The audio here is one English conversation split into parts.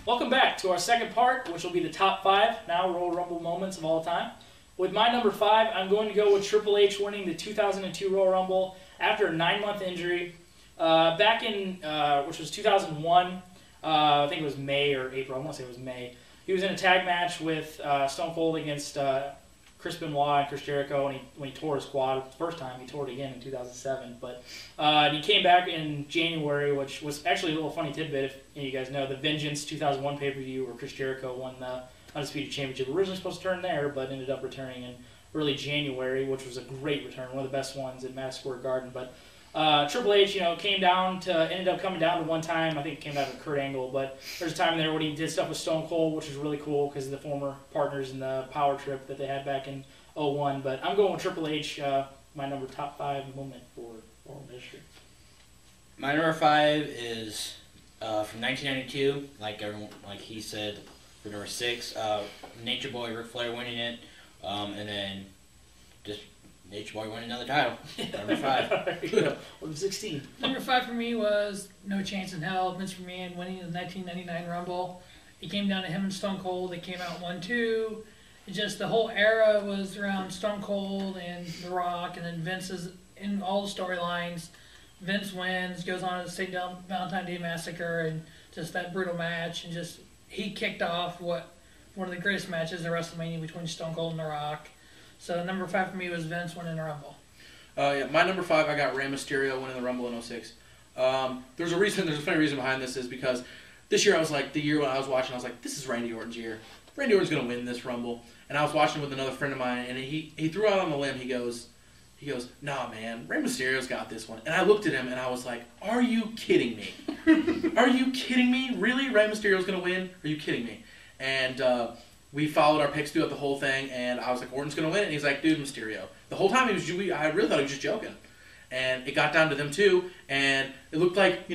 Welcome back to our second part, which will be the top 5 now Royal Rumble moments of all time. With my number 5, I'm going to go with Triple H winning the 2002 Royal Rumble after a 9-month injury. Back in, which was 2001, I think it was May or April, I want to say it was May. He was in a tag match with Stone Cold against Chris Benoit and Chris Jericho when he tore his quad the first time. He tore it again in 2007. But he came back in January, which was actually a little funny tidbit if you guys know. The Vengeance 2001 pay-per-view where Chris Jericho won the Undisputed Championship. Originally supposed to turn there, but ended up returning in early January, which was a great return, one of the best ones at Madison Square Garden. But Triple H, ended up coming down to one time. I think it came down to Kurt Angle, but there's a time there when he did stuff with Stone Cold, which was really cool because of the former partners in the power trip that they had back in 2001. But I'm going with Triple H, my top 5 moment for Royal history. My number 5 is from 1992, like he said, for number 6, Nature Boy Ric Flair winning it, and then just Nature Boy winning another title. Number 5. There you go. Number 16. Number 5 for me was No Chance in Hell. Vince McMahon winning the 1999 Rumble. It came down to him and Stone Cold. They came out 1-2. Just the whole era was around Stone Cold and The Rock, and then Vince is in all the storylines. Vince wins, goes on to take down Valentine's Day Massacre, and just that brutal match, and just he kicked off one of the greatest matches in WrestleMania between Stone Cold and The Rock. So number 5 for me was Vince winning the Rumble. Yeah, my number 5, I got Rey Mysterio winning the Rumble in 06. There's a funny reason behind this is because this year I was like, the year when I was watching, I was like, this is Randy Orton's year. Randy Orton's going to win this Rumble. And I was watching with another friend of mine, and he threw out on the limb, he goes, nah, man, Rey Mysterio's got this one. And I looked at him, and I was like, are you kidding me? Are you kidding me? Really? Rey Mysterio's going to win? Are you kidding me? And we followed our picks throughout the whole thing, and I was like, Orton's going to win. And he's like, dude, Mysterio. The whole time I really thought he was just joking. And it got down to them two, and it looked like,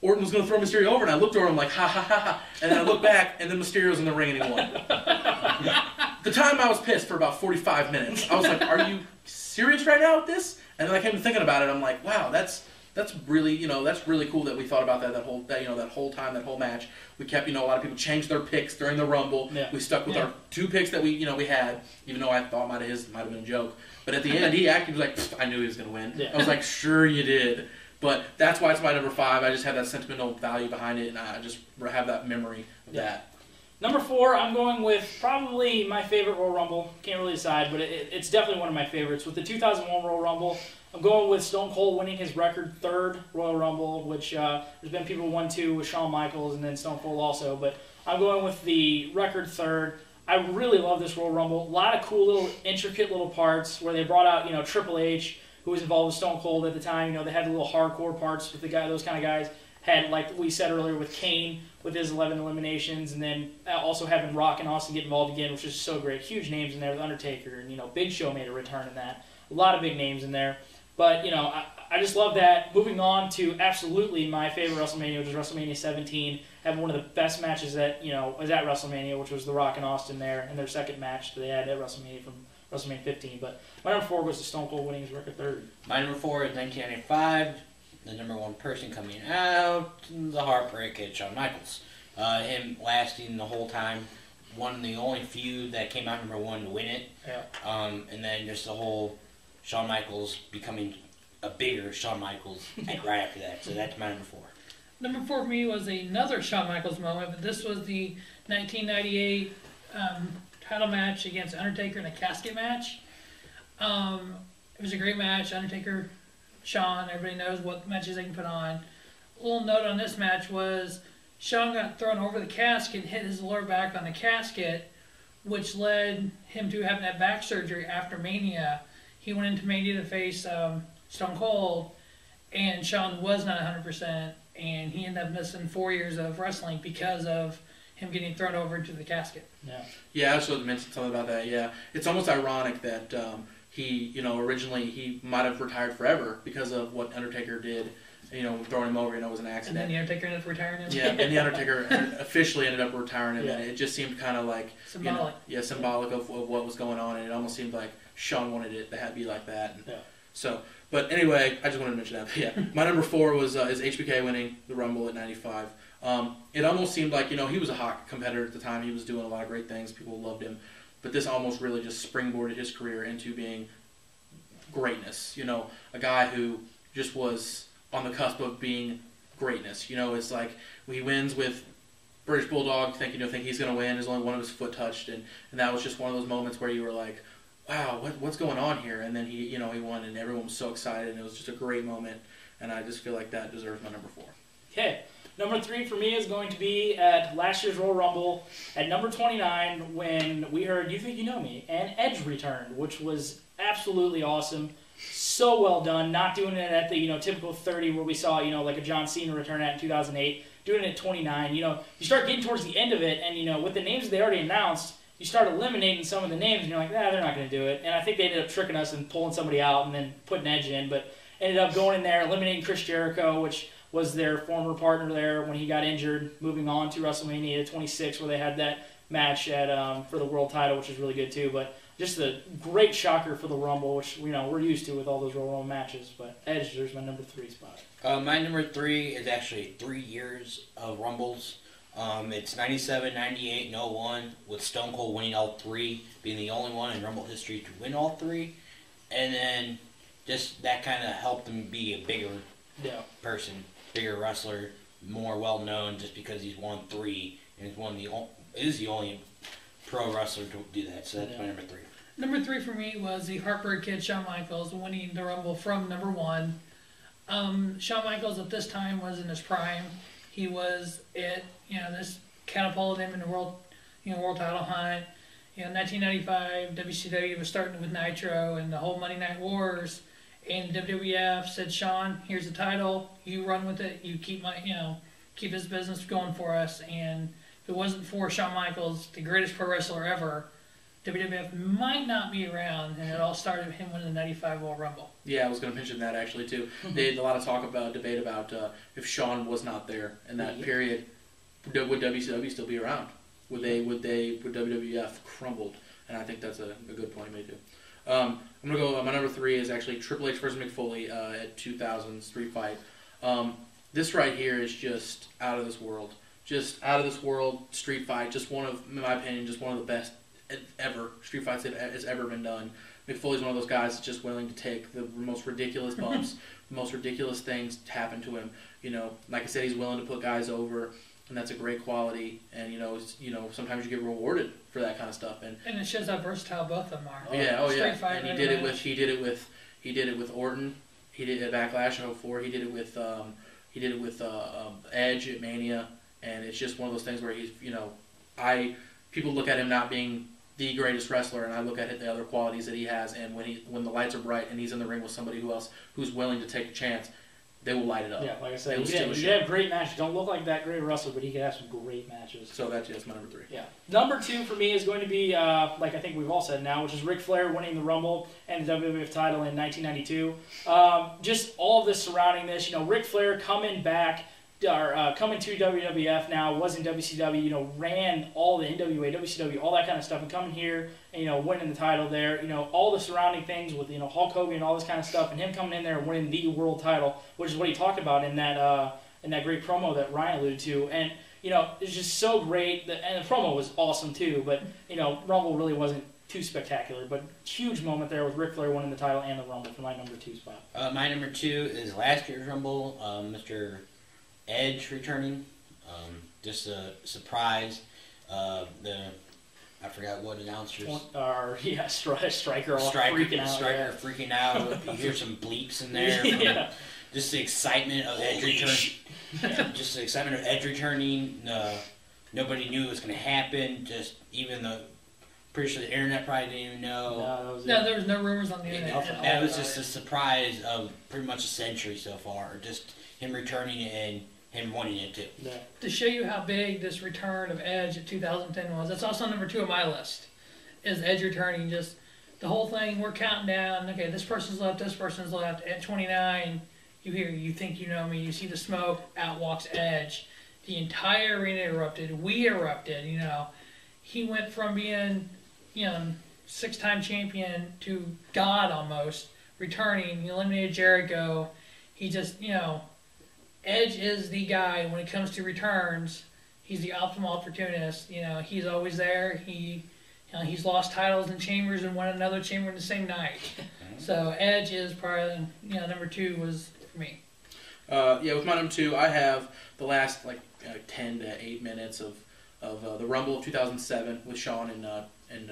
Orton was going to throw Mysterio over, and I looked over, I'm like, ha, ha, ha, ha. And then I looked back, and then Mysterio's in the ring, and he won. The time I was pissed for about 45 minutes. I was like, are you serious right now with this? And then I came to thinking about it, I'm like, wow, that's really, that's really cool that we thought about that whole time, that whole match. We kept, a lot of people changed their picks during the Rumble. Yeah. We stuck with our 2 picks that we had, even though I thought his might have been a joke. But at the end, he was like, I knew he was going to win. Yeah. I was like, sure you did. But that's why it's my number 5. I just have that sentimental value behind it, and I just have that memory of that. Number 4, I'm going with probably my favorite Royal Rumble. Can't really decide, but it's definitely one of my favorites. With the 2001 Royal Rumble, I'm going with Stone Cold winning his record 3rd Royal Rumble, which there's been people who won 2 with Shawn Michaels and then Stone Cold also. But I'm going with the record 3rd. I really love this Royal Rumble. A lot of cool little, intricate little parts where they brought out, Triple H, who was involved with Stone Cold at the time. They had the little hardcore parts with those kind of guys. Had, like we said earlier, with Kane with his 11 eliminations, and then also having Rock and Austin get involved again, which is so great. Huge names in there, The Undertaker, and Big Show made a return in that. A lot of big names in there. But, I just love that. Moving on to absolutely my favorite WrestleMania, which is WrestleMania 17, having one of the best matches that, was at WrestleMania, which was The Rock and Austin there, and their second match that they had at WrestleMania from WrestleMania 15. But my number 4 was the Stone Cold winning his record 3rd. My number 4 is 1995. The number 1 person coming out, the Heartbreak at Shawn Michaels. Him lasting the whole time, won the only feud that came out number 1 to win it. Yeah. And then just the whole Shawn Michaels becoming a bigger Shawn Michaels right after that. So that's my number 4. Number 4 for me was another Shawn Michaels moment, but this was the 1998 title match against Undertaker in a casket match. It was a great match. Undertaker, Shawn, everybody knows what matches they can put on. A little note on this match was Shawn got thrown over the casket, hit his lower back on the casket, which led him to having that back surgery after Mania. He went into Mania to face Stone Cold, and Shawn was not 100%, and he ended up missing 4 years of wrestling because of him getting thrown over into the casket. Yeah, I also mentioned something about that, yeah. It's almost ironic that he, originally he might have retired forever because of what Undertaker did, throwing him over, it was an accident. And then the Undertaker ended up retiring him. Yeah, and the Undertaker officially ended up retiring him, and it just seemed kind of like symbolic. Symbolic of what was going on, and it almost seemed like Shawn wanted it to be like that. And so, but anyway, I just wanted to mention that. But yeah, my number 4 was is HBK winning the Rumble at 95. It almost seemed like, he was a hot competitor at the time. He was doing a lot of great things. People loved him. But this almost really just springboarded his career into being greatness. A guy who just was on the cusp of being greatness. It's like when he wins with British Bulldog, think he's going to win. There's only one of his foot touched. And that was just one of those moments where you were like, wow, what's going on here? And then he won, and everyone was so excited, and it was just a great moment. And I just feel like that deserves my number 4. Okay. Number 3 for me is going to be at last year's Royal Rumble at number 29 when we heard You Think You Know Me and Edge returned, which was absolutely awesome. So well done. Not doing it at the typical 30 where we saw like a John Cena return at in 2008. Doing it at 29. You start getting towards the end of it, and with the names they already announced, you start eliminating some of the names, and you're like, they're not going to do it. And I think they ended up tricking us and pulling somebody out and then putting Edge in, but ended up going in there, eliminating Chris Jericho, which was their former partner there when he got injured, moving on to WrestleMania 26 where they had that match at for the world title, which is really good too. But just a great shocker for the Rumble, which we're used to with all those Royal Rumble matches. But Edge, there's my number 3 spot. My number 3 is actually 3 years of Rumbles. It's 97, 98, and 01, with Stone Cold winning all 3, being the only one in Rumble history to win all 3. And then just that kind of helped him be a bigger person, bigger wrestler, more well-known just because he's won 3 and is the only pro wrestler to do that. So that's my number 3. Number 3 for me was the Heartbreak Kid, Shawn Michaels, winning the Rumble from number 1. Shawn Michaels at this time was in his prime. He was this catapulted him in the world title hunt. 1995, WCW was starting with Nitro and the whole Monday Night Wars, and WWF said, Shawn, here's the title, you run with it, you keep keep this business going for us. And if it wasn't for Shawn Michaels, the greatest pro wrestler ever, WWF might not be around, and it all started with him winning the 95 Royal Rumble. Yeah, I was going to mention that actually too. They had a lot of debate about if Shawn was not there in that period, would WCW still be around? Would WWF crumbled? And I think that's a good point you made too. I'm going to go, my number 3 is actually Triple H versus Mick Foley at 2000's Street Fight. This right here is just out of this world. Just out of this world Street Fight. Just one of, in my opinion, just one of the best ever Street Fights that has ever been done. Mick Foley's one of those guys that's just willing to take the most ridiculous bumps, the most ridiculous things happen to him. Like I said, he's willing to put guys over, and that's a great quality. And sometimes you get rewarded for that kind of stuff. And it shows how versatile both of them are. Street Fight, and he did it with Orton. He did it at Backlash in 04. He did it with Edge at Mania, and it's just one of those things where he's people look at him not being the greatest wrestler, and I look at the other qualities that he has, and when the lights are bright and he's in the ring with somebody who's willing to take a chance, they will light it up. Yeah, like I said, he can have great matches. Don't look like that great wrestler, but he can have some great matches. So that's my number 3. Yeah. Number 2 for me is going to be, like I think we've all said now, which is Ric Flair winning the Rumble and the WWF title in 1992. Just all of this surrounding this, Ric Flair coming back, coming to WWF now, was in WCW, ran all the NWA, WCW, all that kind of stuff, and coming here and, winning the title there, all the surrounding things with, Hulk Hogan and all this kind of stuff, and him coming in there and winning the world title, which is what he talked about in that great promo that Ryan alluded to. And, it's just so great, and the promo was awesome too, but, Rumble really wasn't too spectacular, but huge moment there with Ric Flair winning the title and the Rumble for my number 2 spot. My number 2 is last year's Rumble, Mr. Edge returning, just a surprise. I forgot what announcers. Striker freaking out. Striker freaking out. You hear some bleeps in there. Just the excitement of Edge returning. Just the excitement of Edge returning. Nobody knew it was going to happen. Just even pretty sure the internet probably didn't even know. There was no rumors on the internet. That was just a surprise of pretty much a century so far. Just him returning and him wanting it too. Yeah. To show you how big this return of Edge at 2010 was, that's also number 2 on my list, is Edge returning. Just the whole thing, we're counting down, okay, this person's left, at 29, you think you know me, you see the smoke, out walks Edge. The entire arena erupted, we erupted, He went from being, 6-time champion to God almost, returning, he eliminated Jericho, he just, Edge is the guy when it comes to returns. He's the optimal opportunist. You know, he's always there. He's lost titles in chambers and won another chamber in the same night. So Edge is probably, number 2 was for me. With my number 2, I have the last 10 to 8 minutes of the Rumble of 2007 with Shawn and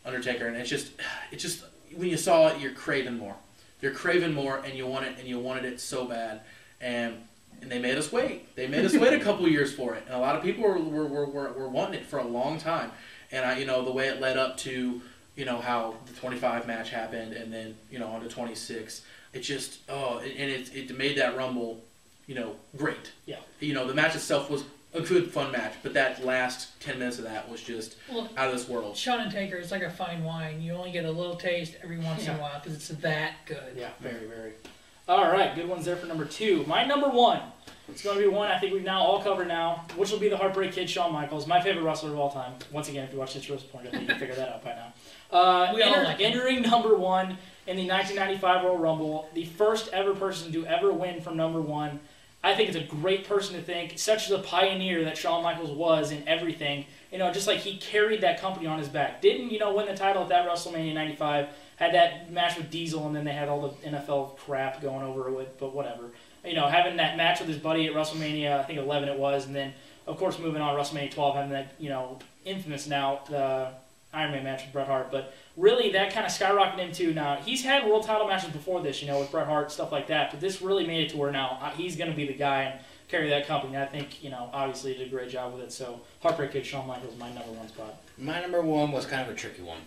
Undertaker, and it's just when you saw it, you're craving more. You're craving more, and you want it, and you wanted it so bad, and they made us wait. They made us wait a couple years for it, and a lot of people were wanting it for a long time. And the way it led up to how the 25 match happened, and then on to 26. It just it made that Rumble great. Yeah. The match itself was a good fun match, but that last 10 minutes of that was just out of this world. Shawn and Taker is like a fine wine. You only get a little taste every once in a while because it's that good. Yeah, very, very. All right, good ones there for number 2. My number 1. It's going to be one I think we've now all covered now, which will be the Heartbreak Kid, Shawn Michaels, my favorite wrestler of all time. Once again, if you watch this Rose Point, I think you can figure that out by now. We all like him. Entering number 1 in the 1995 Royal Rumble, the first ever person to ever win from number 1. I think it's a great person to thank. Such a pioneer that Shawn Michaels was in everything. Just like he carried that company on his back. Didn't, win the title at that WrestleMania 95. Had that match with Diesel, and then they had all the NFL crap going over it, but whatever. Having that match with his buddy at WrestleMania, I think 11 it was, and then, of course, moving on WrestleMania 12, having that, infamous now, the Iron Man match with Bret Hart. But really, that kind of skyrocketed him too. Now, he's had world title matches before this, with Bret Hart, stuff like that, but this really made it to where now he's going to be the guy and carry that company. And I think, obviously he did a great job with it. So, Heartbreak Kid, Shawn Michaels, my number 1 spot. My number 1 was kind of a tricky one.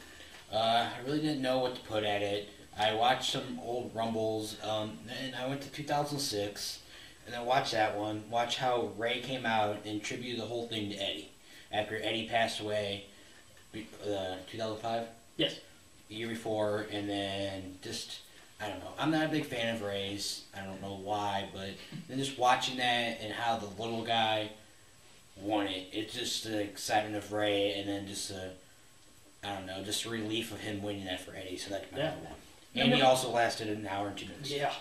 I really didn't know what to put at it. I watched some old Rumbles, and I went to 2006, and I watched that one. Watch how Ray came out and tributed the whole thing to Eddie after Eddie passed away, 2005? Yes. The year before, and then I don't know. I'm not a big fan of Ray's. I don't know why, but then just watching that and how the little guy won it, it's just the excitement of Ray, and then just just a relief of him winning that for Eddie. So that's my number 1. And he also lasted an hour and 2 minutes. Yeah.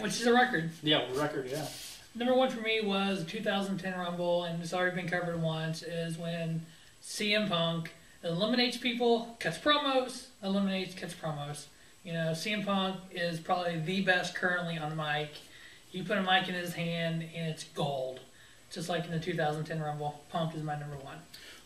Which is a record. Yeah, record, yeah. Number 1 for me was the 2010 Rumble, and it's already been covered once, is when CM Punk eliminates people, cuts promos, cuts promos. CM Punk is probably the best currently on the mic. You put a mic in his hand, and it's gold. Just like in the 2010 Rumble, Punk is my number 1.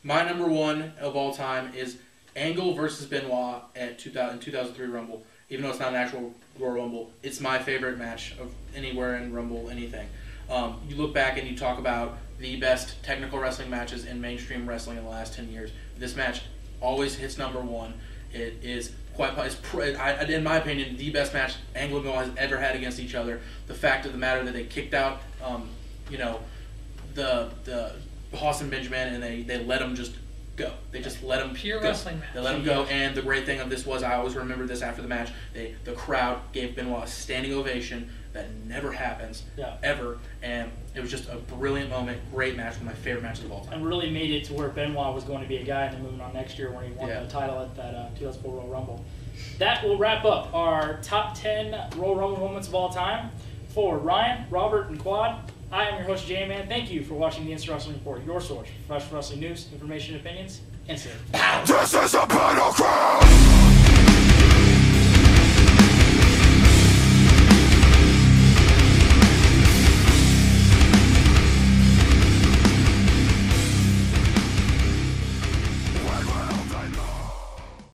My number 1 of all time is Angle versus Benoit at 2003 Rumble. Even though it's not an actual Royal Rumble, it's my favorite match of anywhere in Rumble, anything. You look back and you talk about the best technical wrestling matches in mainstream wrestling in the last 10 years. This match always hits number 1. It is in my opinion, the best match Angle and Benoit has ever had against each other. The fact of the matter that they kicked out, the Hoss and Benjamin, and they let him just go. They just let him pure go. Wrestling match. They let him go, and the great thing of this was, I always remember this after the match, the crowd gave Benoit a standing ovation. That never happens, ever, and it was just a brilliant moment, great match, one of my favorite matches of all time. And really made it to where Benoit was going to be a guy, and then moving on next year when he won the title at that 2004 Royal Rumble. That will wrap up our top 10 Royal Rumble moments of all time. For Ryan, Robert, and Quad, I am your host, J-Man. Thank you for watching the Instant Wrestling Report, your source for professional wrestling news, information, and opinions, instantly. This is a battleground!